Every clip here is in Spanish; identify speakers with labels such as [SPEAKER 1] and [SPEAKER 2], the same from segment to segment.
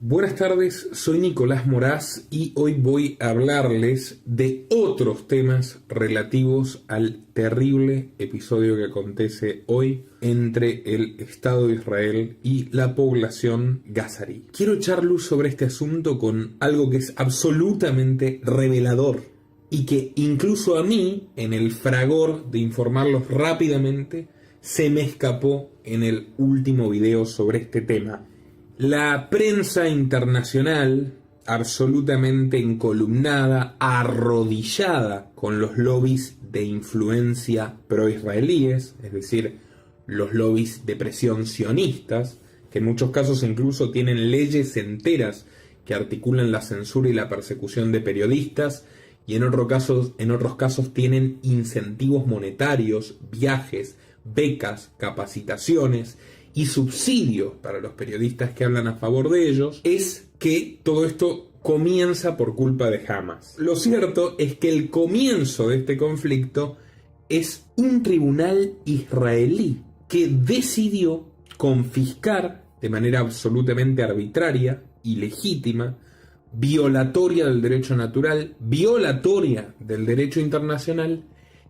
[SPEAKER 1] Buenas tardes, soy Nicolás Moraz y hoy voy a hablarles de otros temas relativos al terrible episodio que acontece hoy entre el Estado de Israel y la población gazarí. Quiero echar luz sobre este asunto con algo que es absolutamente revelador y que incluso a mí, en el fragor de informarlos rápidamente, se me escapó en el último video sobre este tema. La prensa internacional, absolutamente encolumnada, arrodillada con los lobbies de influencia pro-israelíes, es decir, los lobbies de presión sionistas, que en muchos casos incluso tienen leyes enteras que articulan la censura y la persecución de periodistas, y en otros casos tienen incentivos monetarios, viajes, becas, capacitaciones y subsidios para los periodistas que hablan a favor de ellos, es que todo esto comienza por culpa de Hamas. Lo cierto es que el comienzo de este conflicto es un tribunal israelí que decidió confiscar de manera absolutamente arbitraria, ilegítima, violatoria del derecho natural, violatoria del derecho internacional,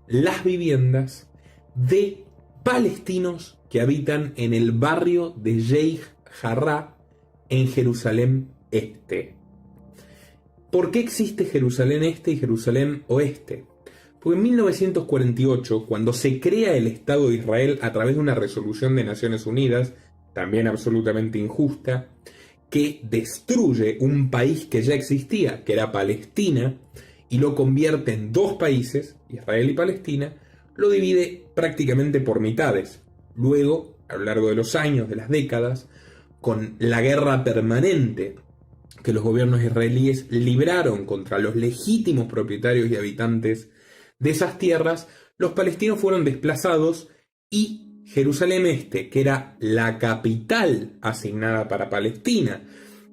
[SPEAKER 1] las viviendas de palestinos que habitan en el barrio de Sheikh Jarrah en Jerusalén Este. ¿Por qué existe Jerusalén Este y Jerusalén Oeste? Porque en 1948, cuando se crea el Estado de Israel a través de una resolución de Naciones Unidas, también absolutamente injusta, que destruye un país que ya existía, que era Palestina, y lo convierte en dos países, Israel y Palestina, lo divide prácticamente por mitades. Luego, a lo largo de los años, de las décadas, con la guerra permanente que los gobiernos israelíes libraron contra los legítimos propietarios y habitantes de esas tierras, los palestinos fueron desplazados y Jerusalén Este, que era la capital asignada para Palestina,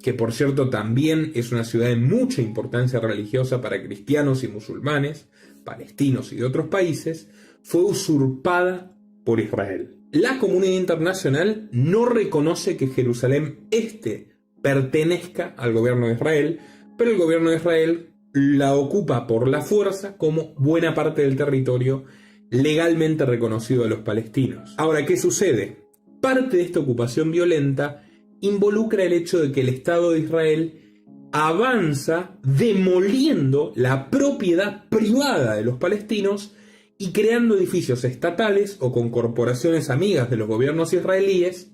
[SPEAKER 1] que por cierto también es una ciudad de mucha importancia religiosa para cristianos y musulmanes, palestinos y de otros países, fue usurpada por Israel. La comunidad internacional no reconoce que Jerusalén Este pertenezca al gobierno de Israel, pero el gobierno de Israel la ocupa por la fuerza como buena parte del territorio legalmente reconocido a los palestinos. Ahora, ¿qué sucede? Parte de esta ocupación violenta involucra el hecho de que el Estado de Israel avanza demoliendo la propiedad privada de los palestinos y creando edificios estatales o con corporaciones amigas de los gobiernos israelíes,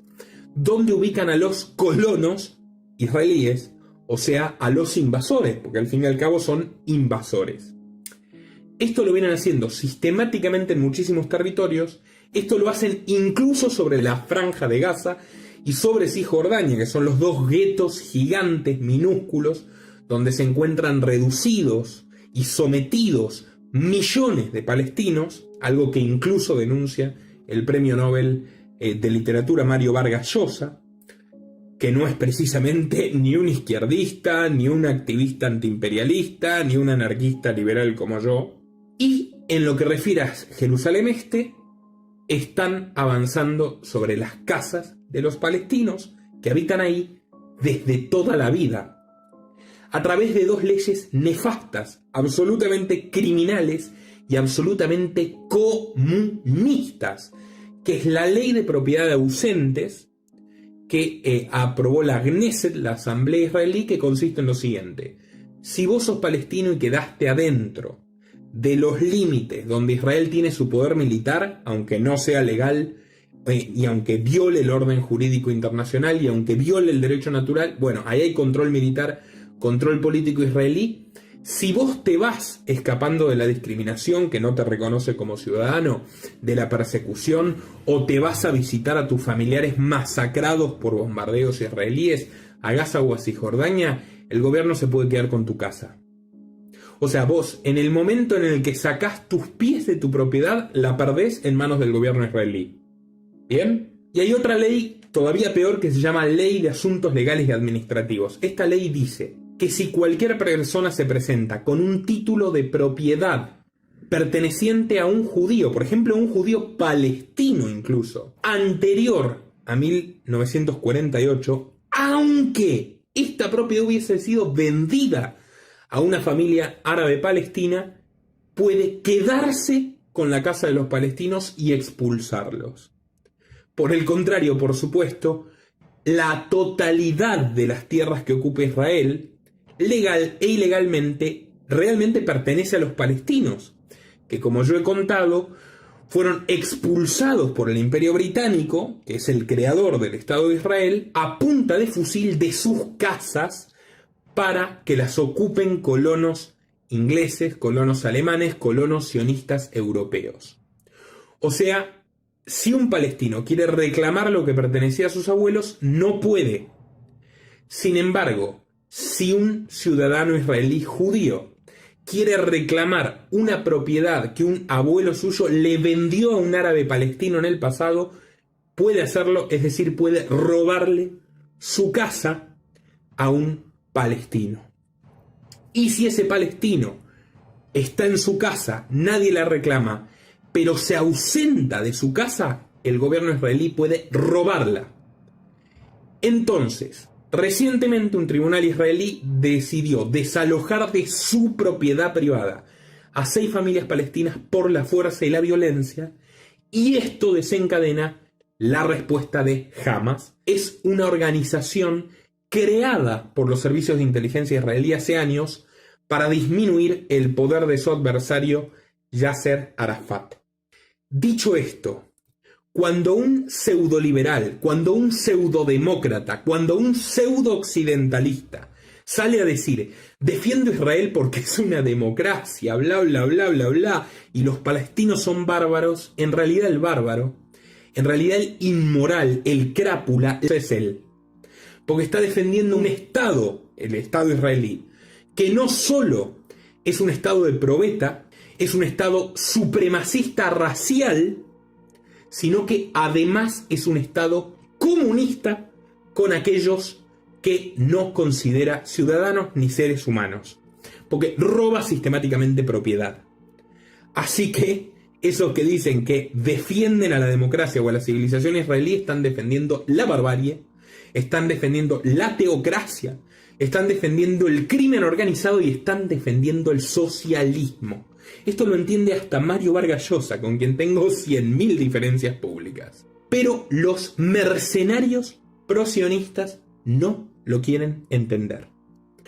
[SPEAKER 1] donde ubican a los colonos israelíes, o sea, a los invasores, porque al fin y al cabo son invasores. Esto lo vienen haciendo sistemáticamente en muchísimos territorios. Esto lo hacen incluso sobre la Franja de Gaza y sobre Cisjordania, que son los dos guetos gigantes, minúsculos, donde se encuentran reducidos y sometidos millones de palestinos, algo que incluso denuncia el premio Nobel de literatura Mario Vargas Llosa, que no es precisamente ni un izquierdista, ni un activista antiimperialista, ni un anarquista liberal como yo. Y en lo que refiere a Jerusalén Este, están avanzando sobre las casas de los palestinos que habitan ahí desde toda la vida, a través de dos leyes nefastas, absolutamente criminales y absolutamente comunistas, que es la ley de propiedad de ausentes que aprobó la Knesset, la Asamblea Israelí, que consiste en lo siguiente: si vos sos palestino y quedaste adentro de los límites donde Israel tiene su poder militar, aunque no sea legal, y aunque viole el orden jurídico internacional y aunque viole el derecho natural, bueno, ahí hay control militar, control político israelí. Si vos te vas escapando de la discriminación que no te reconoce como ciudadano, de la persecución, o te vas a visitar a tus familiares masacrados por bombardeos israelíes a Gaza o a Cisjordania, el gobierno se puede quedar con tu casa. O sea, vos, en el momento en el que sacás tus pies de tu propiedad, la perdés en manos del gobierno israelí. ¿Bien? Y hay otra ley todavía peor que se llama Ley de Asuntos Legales y Administrativos. Esta ley dice que si cualquier persona se presenta con un título de propiedad perteneciente a un judío, por ejemplo, un judío palestino incluso, anterior a 1948, aunque esta propiedad hubiese sido vendida a una familia árabe palestina, puede quedarse con la casa de los palestinos y expulsarlos. Por el contrario, por supuesto, la totalidad de las tierras que ocupa Israel, legal e ilegalmente, realmente pertenece a los palestinos, que como yo he contado, fueron expulsados por el Imperio Británico, que es el creador del Estado de Israel, a punta de fusil de sus casas para que las ocupen colonos ingleses, colonos alemanes, colonos sionistas europeos. O sea, si un palestino quiere reclamar lo que pertenecía a sus abuelos, no puede. Sin embargo, si un ciudadano israelí judío quiere reclamar una propiedad que un abuelo suyo le vendió a un árabe palestino en el pasado, puede hacerlo, es decir, puede robarle su casa a un palestino. Y si ese palestino está en su casa, nadie la reclama, pero se ausenta de su casa, el gobierno israelí puede robarla. Entonces, recientemente un tribunal israelí decidió desalojar de su propiedad privada a 6 familias palestinas por la fuerza y la violencia, y esto desencadena la respuesta de Hamas. Es una organización creada por los servicios de inteligencia israelí hace años para disminuir el poder de su adversario Yasser Arafat. Dicho esto, cuando un pseudoliberal, cuando un pseudodemócrata, cuando un pseudo-occidentalista sale a decir defiendo a Israel porque es una democracia, bla bla bla bla bla, y los palestinos son bárbaros, en realidad el bárbaro, en realidad el inmoral, el crápula, es él. Porque está defendiendo un Estado, el Estado israelí, que no solo es un Estado de probeta, es un Estado supremacista racial, sino que además es un Estado comunista con aquellos que no considera ciudadanos ni seres humanos, porque roba sistemáticamente propiedad. Así que esos que dicen que defienden a la democracia o a la civilización israelí están defendiendo la barbarie, están defendiendo la teocracia, están defendiendo el crimen organizado y están defendiendo el socialismo. Esto lo entiende hasta Mario Vargas Llosa, con quien tengo 100.000 diferencias públicas. Pero los mercenarios prosionistas no lo quieren entender.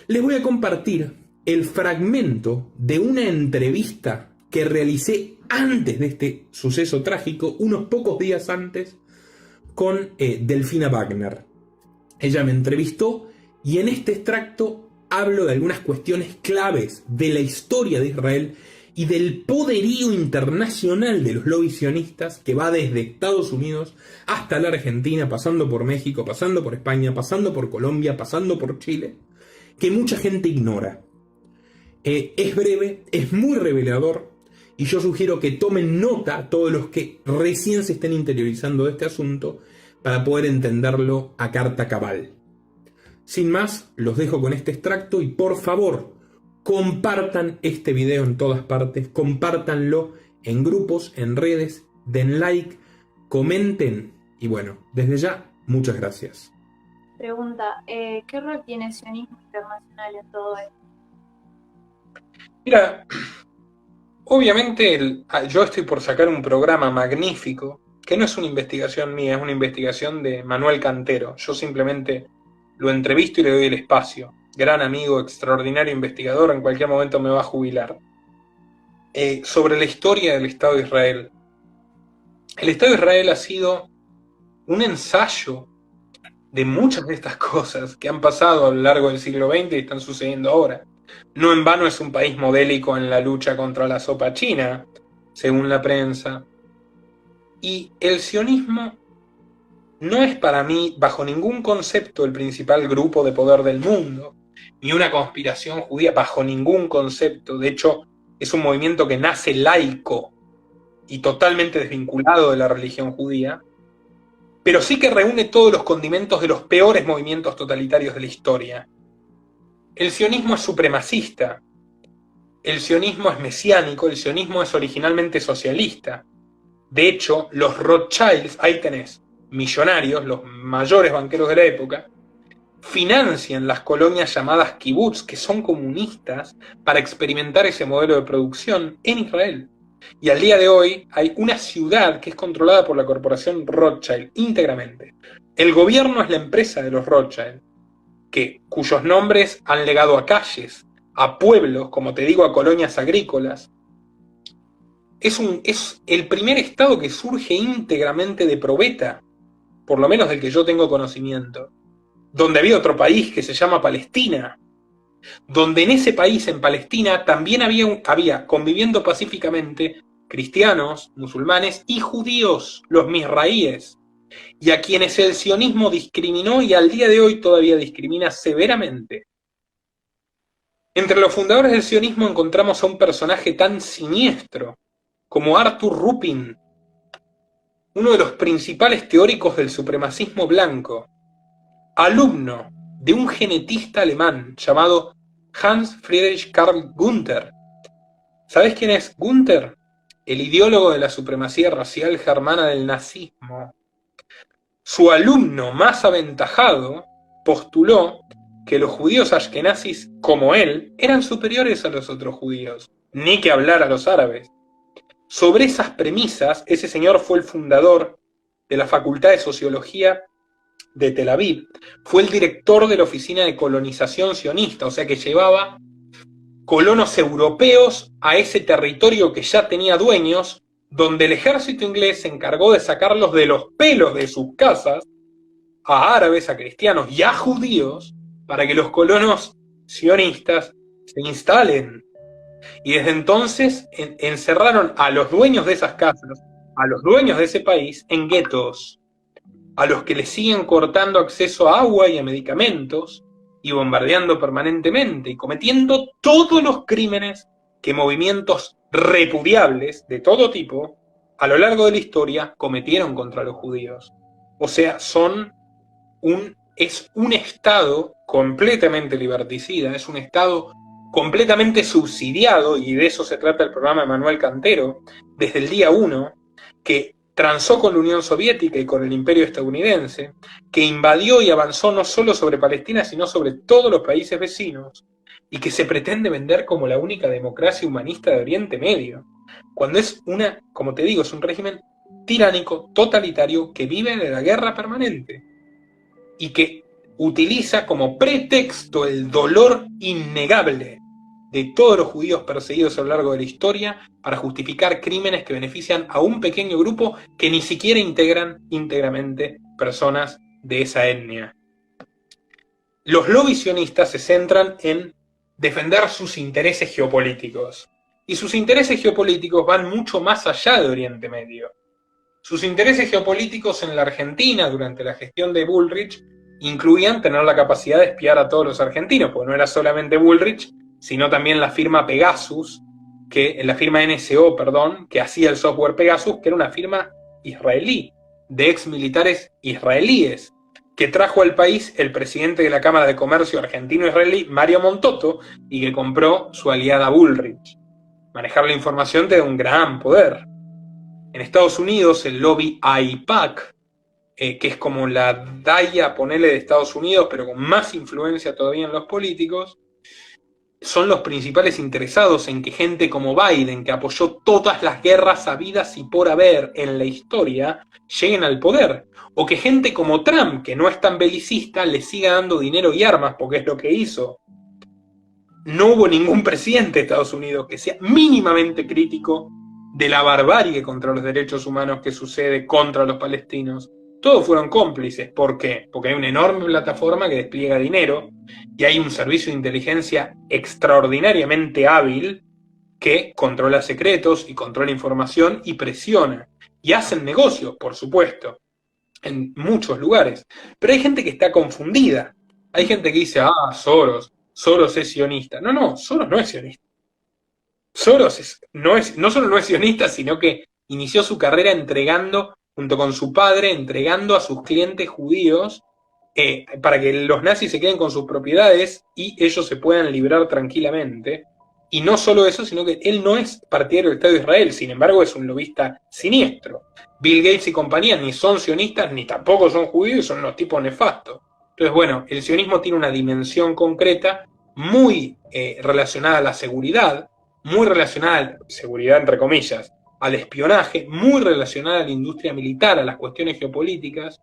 [SPEAKER 1] Les voy a compartir el fragmento de una entrevista que realicé antes de este suceso trágico, unos pocos días antes, con Delfina Wagner. Ella me entrevistó y en este extracto hablo de algunas cuestiones claves de la historia de Israel y del poderío internacional de los lobbies sionistas, que va desde Estados Unidos hasta la Argentina, pasando por México, pasando por España, pasando por Colombia, pasando por Chile, que mucha gente ignora. Es breve, es muy revelador, y yo sugiero que tomen nota a todos los que recién se estén interiorizando de este asunto para poder entenderlo a carta cabal. Sin más, los dejo con este extracto y por favor, compartan este video en todas partes, compártanlo en grupos, en redes, den like, comenten y bueno, desde ya, muchas gracias.
[SPEAKER 2] Pregunta, ¿qué rol tiene el sionismo internacional en todo esto?
[SPEAKER 3] Mira, obviamente yo estoy por sacar un programa magnífico, que no es una investigación mía, es una investigación de Manuel Cantero. Yo simplemente lo entrevisto y le doy el espacio. Gran amigo, extraordinario investigador, en cualquier momento me va a jubilar. Sobre la historia del Estado de Israel. El Estado de Israel ha sido un ensayo de muchas de estas cosas que han pasado a lo largo del siglo XX y están sucediendo ahora. No en vano es un país modélico en la lucha contra la sopa china, según la prensa. Y el sionismo no es para mí, bajo ningún concepto, el principal grupo de poder del mundo, ni una conspiración judía, bajo ningún concepto. De hecho, es un movimiento que nace laico y totalmente desvinculado de la religión judía, pero sí que reúne todos los condimentos de los peores movimientos totalitarios de la historia. El sionismo es supremacista, el sionismo es mesiánico, el sionismo es originalmente socialista. De hecho, los Rothschilds, ahí tenés, millonarios, los mayores banqueros de la época, financian las colonias llamadas kibbutz, que son comunistas, para experimentar ese modelo de producción en Israel. Y al día de hoy hay una ciudad que es controlada por la corporación Rothschild íntegramente. El gobierno es la empresa de los Rothschild, cuyos nombres han legado a calles, a pueblos, como te digo, a colonias agrícolas. Es el primer estado que surge íntegramente de probeta, por lo menos del que yo tengo conocimiento, donde había otro país que se llama Palestina, donde en ese país, en Palestina, también había conviviendo pacíficamente cristianos, musulmanes y judíos, los misraíes, y a quienes el sionismo discriminó y al día de hoy todavía discrimina severamente. Entre los fundadores del sionismo encontramos a un personaje tan siniestro como Arthur Ruppin, uno de los principales teóricos del supremacismo blanco, alumno de un genetista alemán llamado Hans Friedrich Karl Günther. ¿Sabés quién es Günther? El ideólogo de la supremacía racial germana del nazismo. Su alumno más aventajado postuló que los judíos ashkenazis, como él, eran superiores a los otros judíos, ni que hablar a los árabes. Sobre esas premisas, ese señor fue el fundador de la Facultad de Sociología de Tel Aviv, fue el director de la Oficina de Colonización Sionista, o sea que llevaba colonos europeos a ese territorio que ya tenía dueños, donde el ejército inglés se encargó de sacarlos de los pelos de sus casas, a árabes, a cristianos y a judíos, para que los colonos sionistas se instalen. Y desde entonces encerraron a los dueños de esas casas, a los dueños de ese país, en guetos, a los que les siguen cortando acceso a agua y a medicamentos, y bombardeando permanentemente, y cometiendo todos los crímenes que movimientos repudiables de todo tipo, a lo largo de la historia, cometieron contra los judíos. O sea, es un Estado completamente liberticida, es un Estado completamente subsidiado, y de eso se trata el programa de Manuel Cantero, desde el día 1, que transó con la Unión Soviética y con el Imperio estadounidense, que invadió y avanzó no solo sobre Palestina, sino sobre todos los países vecinos, y que se pretende vender como la única democracia humanista de Oriente Medio, cuando es como te digo, es un régimen tiránico, totalitario, que vive de la guerra permanente, y que utiliza como pretexto el dolor innegable de todos los judíos perseguidos a lo largo de la historia para justificar crímenes que benefician a un pequeño grupo que ni siquiera integran íntegramente personas de esa etnia. Los lobbies sionistas se centran en defender sus intereses geopolíticos, y sus intereses geopolíticos van mucho más allá de Oriente Medio. Sus intereses geopolíticos en la Argentina durante la gestión de Bullrich incluían tener la capacidad de espiar a todos los argentinos, porque no era solamente Bullrich, sino también la firma Pegasus, la firma NSO, que hacía el software Pegasus, que era una firma israelí, de ex militares israelíes, que trajo al país el presidente de la Cámara de Comercio argentino-israelí, Mario Montoto, y que compró su aliada Bullrich. Manejar la información te da un gran poder. En Estados Unidos, el lobby AIPAC, que es como la DAIA, ponele, de Estados Unidos, pero con más influencia todavía en los políticos, son los principales interesados en que gente como Biden, que apoyó todas las guerras habidas y por haber en la historia, lleguen al poder. O que gente como Trump, que no es tan belicista, le siga dando dinero y armas, porque es lo que hizo. No hubo ningún presidente de Estados Unidos que sea mínimamente crítico de la barbarie contra los derechos humanos que sucede contra los palestinos. Todos fueron cómplices. ¿Por qué? Porque hay una enorme plataforma que despliega dinero y hay un servicio de inteligencia extraordinariamente hábil que controla secretos y controla información y presiona. Y hacen negocios, por supuesto, en muchos lugares. Pero hay gente que está confundida. Hay gente que dice, Soros es sionista. No, Soros no es sionista. Soros no solo no es sionista, sino que inició su carrera junto con su padre, entregando a sus clientes judíos para que los nazis se queden con sus propiedades y ellos se puedan librar tranquilamente. Y no solo eso, sino que él no es partidario del Estado de Israel, sin embargo es un lobista siniestro. Bill Gates y compañía ni son sionistas, ni tampoco son judíos, son unos tipos nefastos. Entonces, bueno, el sionismo tiene una dimensión concreta muy relacionada a la seguridad, muy relacionada a la seguridad entre comillas, al espionaje, muy relacionada a la industria militar, a las cuestiones geopolíticas,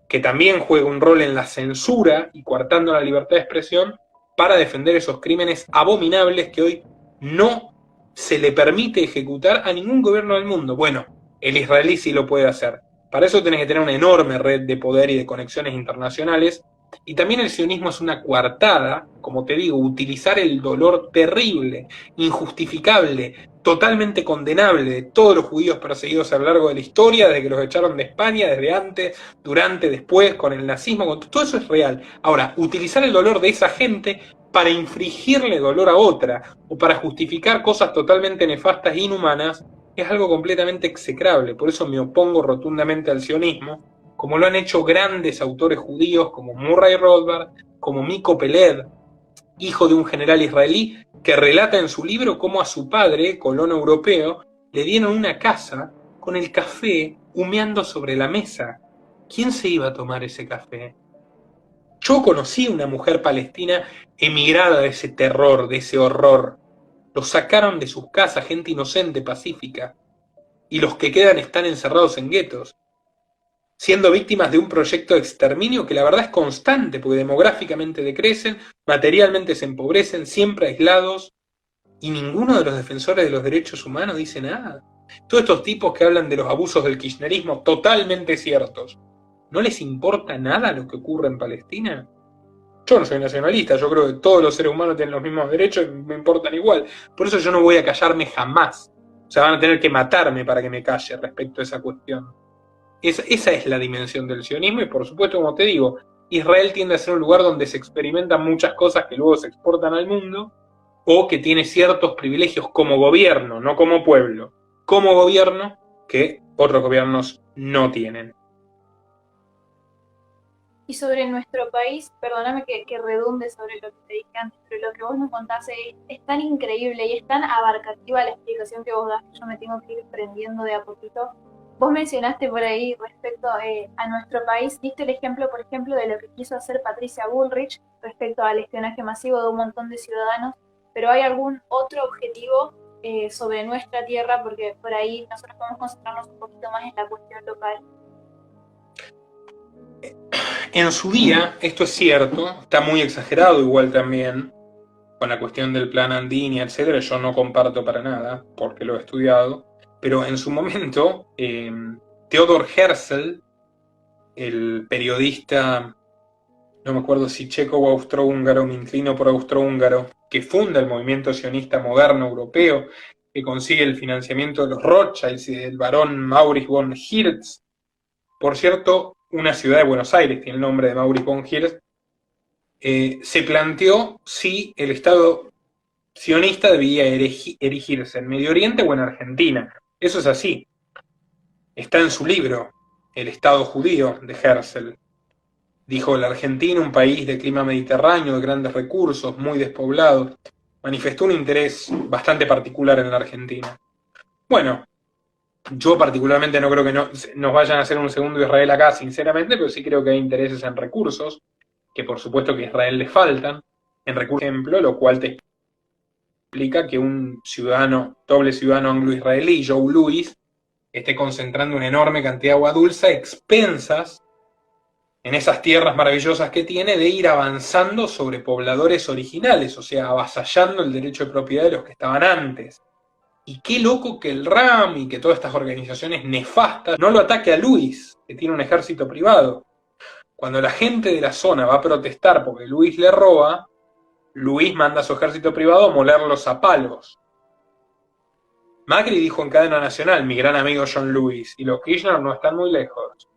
[SPEAKER 3] que también juega un rol en la censura y coartando la libertad de expresión para defender esos crímenes abominables que hoy no se le permite ejecutar a ningún gobierno del mundo. Bueno, el israelí sí lo puede hacer. Para eso tenés que tener una enorme red de poder y de conexiones internacionales. Y también el sionismo es una coartada, como te digo, utilizar el dolor terrible, injustificable, totalmente condenable de todos los judíos perseguidos a lo largo de la historia, desde que los echaron de España, desde antes, durante, después, con el nazismo, con todo eso es real. Ahora, utilizar el dolor de esa gente para infligirle dolor a otra, o para justificar cosas totalmente nefastas e inhumanas, es algo completamente execrable. Por eso me opongo rotundamente al sionismo, como lo han hecho grandes autores judíos como Murray Rothbard, como Miko Peled, hijo de un general israelí, que relata en su libro cómo a su padre, colono europeo, le dieron una casa con el café humeando sobre la mesa. ¿Quién se iba a tomar ese café? Yo conocí a una mujer palestina emigrada de ese terror, de ese horror. Los sacaron de sus casas, gente inocente, pacífica, y los que quedan están encerrados en guetos, siendo víctimas de un proyecto de exterminio que la verdad es constante, porque demográficamente decrecen, materialmente se empobrecen, siempre aislados, y ninguno de los defensores de los derechos humanos dice nada. Todos estos tipos que hablan de los abusos del kirchnerismo, totalmente ciertos, ¿no les importa nada lo que ocurre en Palestina? Yo no soy nacionalista, yo creo que todos los seres humanos tienen los mismos derechos y me importan igual. Por eso yo no voy a callarme jamás. O sea, van a tener que matarme para que me calle respecto a esa cuestión. Esa es la dimensión del sionismo y por supuesto, como te digo, Israel tiende a ser un lugar donde se experimentan muchas cosas que luego se exportan al mundo o que tiene ciertos privilegios como gobierno, no como pueblo, como gobierno que otros gobiernos no tienen.
[SPEAKER 2] Y sobre nuestro país, perdóname que redunde sobre lo que te dije antes, pero lo que vos nos contás es tan increíble y es tan abarcativa la explicación que vos das que yo me tengo que ir prendiendo de a poquito. Vos mencionaste por ahí respecto a nuestro país, diste el ejemplo, por ejemplo, de lo que quiso hacer Patricia Bullrich respecto al espionaje masivo de un montón de ciudadanos, pero ¿hay algún otro objetivo sobre nuestra tierra? Porque por ahí nosotros podemos concentrarnos un poquito más en la cuestión local.
[SPEAKER 3] En su día, esto es cierto, está muy exagerado igual también, con la cuestión del plan Andini, etcétera, yo no comparto para nada, porque lo he estudiado, pero en su momento, Theodor Herzl, el periodista, no me acuerdo si checo o austrohúngaro, me inclino por austrohúngaro, que funda el movimiento sionista moderno europeo, que consigue el financiamiento de los Rothschilds y del barón Maurits von Hirsch. Por cierto, una ciudad de Buenos Aires tiene el nombre de Maurits von Hirsch. Se planteó si el Estado sionista debía erigirse en Medio Oriente o en Argentina. Eso es así. Está en su libro, El Estado Judío, de Herzl. Dijo, la Argentina, un país de clima mediterráneo, de grandes recursos, muy despoblado, manifestó un interés bastante particular en la Argentina. Bueno, yo particularmente no creo que nos vayan a hacer un segundo Israel acá, sinceramente, pero sí creo que hay intereses en recursos, que por supuesto que a Israel le faltan, en recursos, por ejemplo, lo cual te explica que un ciudadano, doble ciudadano anglo-israelí, Joe Louis, esté concentrando una enorme cantidad de agua dulce a expensas en esas tierras maravillosas que tiene de ir avanzando sobre pobladores originales, o sea, avasallando el derecho de propiedad de los que estaban antes. Y qué loco que el RAM y que todas estas organizaciones nefastas no lo ataque a Luis, que tiene un ejército privado. Cuando la gente de la zona va a protestar porque Luis le roba, Luis manda a su ejército privado a molerlos a palos. Macri dijo en cadena nacional, mi gran amigo John Lewis, y los Kirchner no están muy lejos.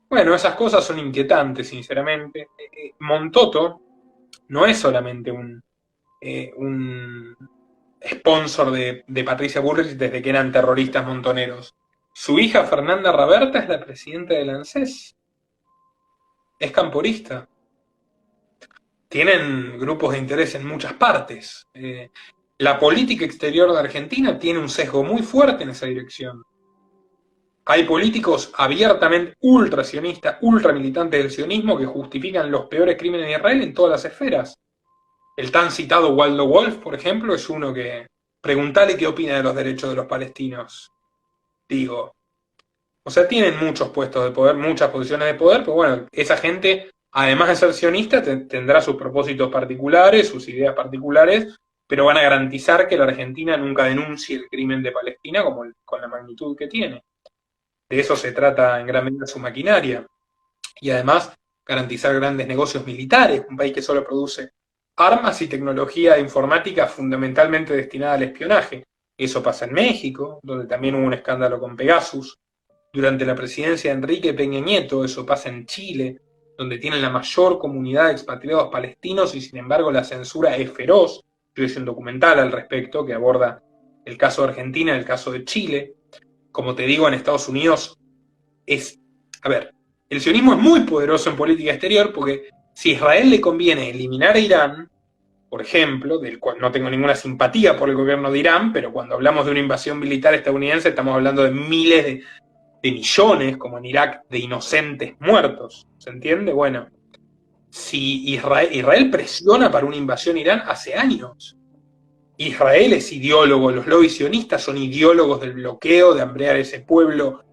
[SPEAKER 3] Bueno, esas cosas son inquietantes, sinceramente. Montoto no es solamente un sponsor de Patricia Bullrich desde que eran terroristas montoneros. Su hija Fernanda Raberta es la presidenta del ANSES. Es camporista. Tienen grupos de interés en muchas partes. La política exterior de Argentina tiene un sesgo muy fuerte en esa dirección. Hay políticos abiertamente ultrasionistas, ultramilitantes del sionismo que justifican los peores crímenes de Israel en todas las esferas. El tan citado Waldo Wolf, por ejemplo, es uno que... Preguntale qué opina de los derechos de los palestinos. Digo, o sea, tienen muchos puestos de poder, muchas posiciones de poder, pero bueno, esa gente, además de ser sionista, tendrá sus propósitos particulares, sus ideas particulares, pero van a garantizar que la Argentina nunca denuncie el crimen de Palestina con la magnitud que tiene. De eso se trata en gran medida su maquinaria. Y además, garantizar grandes negocios militares, un país que solo produce armas y tecnología informática fundamentalmente destinada al espionaje. Eso pasa en México, donde también hubo un escándalo con Pegasus. Durante la presidencia de Enrique Peña Nieto, eso pasa en Chile, donde tienen la mayor comunidad de expatriados palestinos y sin embargo la censura es feroz. Yo hice un documental al respecto que aborda el caso de Argentina, el caso de Chile. Como te digo, en Estados Unidos el sionismo es muy poderoso en política exterior porque si a Israel le conviene eliminar a Irán, por ejemplo, del cual no tengo ninguna simpatía por el gobierno de Irán, pero cuando hablamos de una invasión militar estadounidense estamos hablando de miles de millones, como en Irak, de inocentes muertos. ¿Se entiende? Bueno, si Israel presiona para una invasión a Irán hace años. Israel es ideólogo, los lobbies sionistas son ideólogos del bloqueo, de hambrear ese pueblo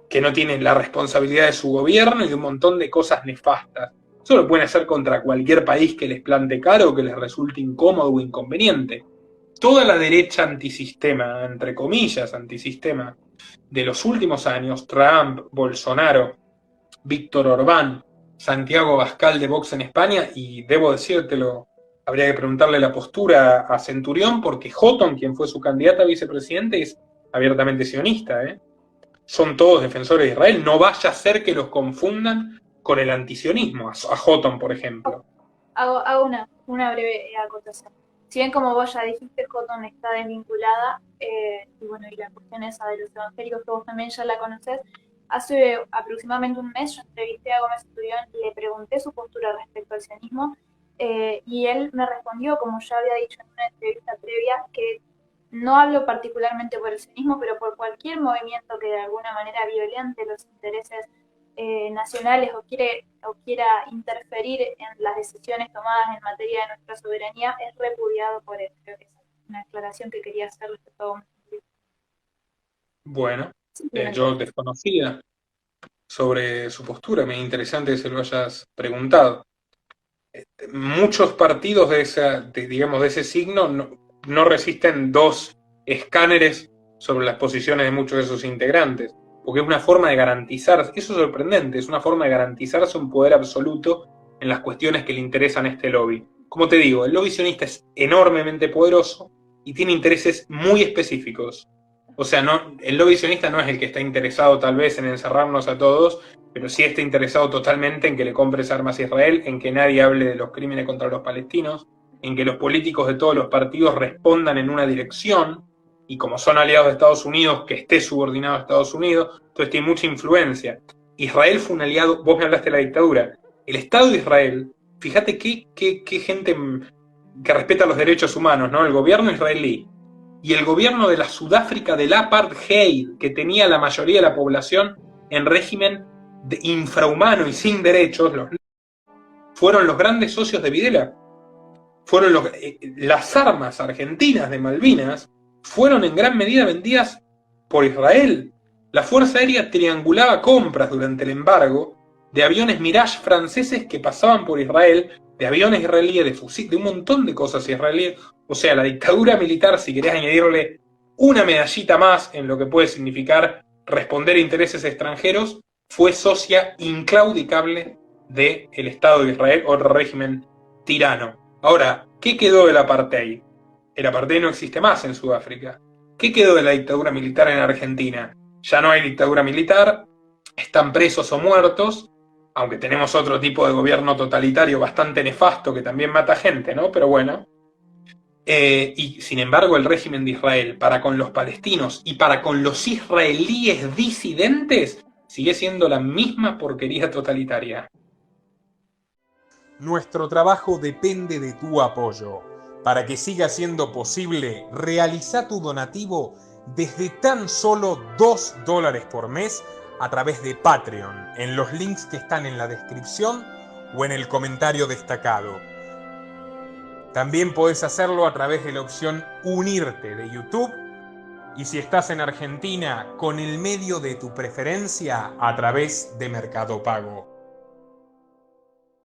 [SPEAKER 3] que no tiene la responsabilidad de su gobierno y de un montón de cosas nefastas. Eso lo pueden hacer contra cualquier país que les plante caro o que les resulte incómodo o inconveniente. Toda la derecha antisistema, entre comillas, antisistema, de los últimos años, Trump, Bolsonaro, Víctor Orbán, Santiago Abascal de Vox en España, y debo decírtelo, habría que preguntarle la postura a Centurión, porque Houghton, quien fue su candidata a vicepresidente, es abiertamente sionista, ¿eh? Son todos defensores de Israel. No vaya a ser que los confundan con el antisionismo, a Houghton, por ejemplo.
[SPEAKER 2] Hago una breve acotación. Si bien, como vos ya dijiste, Houghton está desvinculada, y bueno, y la cuestión esa de los evangélicos, que vos también ya la conocés, hace aproximadamente un mes yo entrevisté a Gómez Centurión y le pregunté su postura respecto al sionismo, y él me respondió, como ya había dicho en una entrevista previa, que no hablo particularmente por el sionismo, pero por cualquier movimiento que de alguna manera violente los intereses nacionales o quiera interferir en las decisiones tomadas en materia de nuestra soberanía, es repudiado por él. Creo que es una aclaración que quería hacer respecto a Gómez.
[SPEAKER 3] Bueno, yo desconocía sobre su postura, me es interesante que se lo hayas preguntado. Muchos partidos de ese signo no resisten dos escáneres sobre las posiciones de muchos de sus integrantes, porque es una forma de garantizar, eso es sorprendente, es una forma de garantizarse un poder absoluto en las cuestiones que le interesan a este lobby. Como te digo, el lobby sionista es enormemente poderoso y tiene intereses muy específicos. O sea, el lobby sionista no es el que está interesado tal vez en encerrarnos a todos, pero sí está interesado totalmente en que le compres armas a Israel, en que nadie hable de los crímenes contra los palestinos, en que los políticos de todos los partidos respondan en una dirección, y como son aliados de Estados Unidos, que esté subordinado a Estados Unidos, entonces tiene mucha influencia. Israel fue un aliado, vos me hablaste de la dictadura, el Estado de Israel, fíjate qué gente que respeta los derechos humanos, ¿no? El gobierno israelí y el gobierno de la Sudáfrica del apartheid, que tenía la mayoría de la población en régimen infrahumano y sin derechos, fueron los grandes socios de Videla. Fueron las armas argentinas de Malvinas fueron en gran medida vendidas por Israel. La Fuerza Aérea triangulaba compras durante el embargo de aviones Mirage franceses que pasaban por Israel, de aviones israelíes, de fusil, de un montón de cosas israelíes. O sea, la dictadura militar, si querés añadirle una medallita más en lo que puede significar responder a intereses extranjeros, fue socia inclaudicable del Estado de Israel o régimen tirano. Ahora, ¿qué quedó del apartheid? El apartheid no existe más en Sudáfrica. ¿Qué quedó de la dictadura militar en Argentina? Ya no hay dictadura militar, están presos o muertos, aunque tenemos otro tipo de gobierno totalitario bastante nefasto que también mata gente, ¿no? Pero bueno. Y sin embargo el régimen de Israel para con los palestinos y para con los israelíes disidentes sigue siendo la misma porquería totalitaria.
[SPEAKER 4] Nuestro trabajo depende de tu apoyo. Para que siga siendo posible, realiza tu donativo desde tan solo $2 por mes a través de Patreon, en los links que están en la descripción o en el comentario destacado. También podés hacerlo a través de la opción Unirte de YouTube, y si estás en Argentina, con el medio de tu preferencia, a través de Mercado Pago.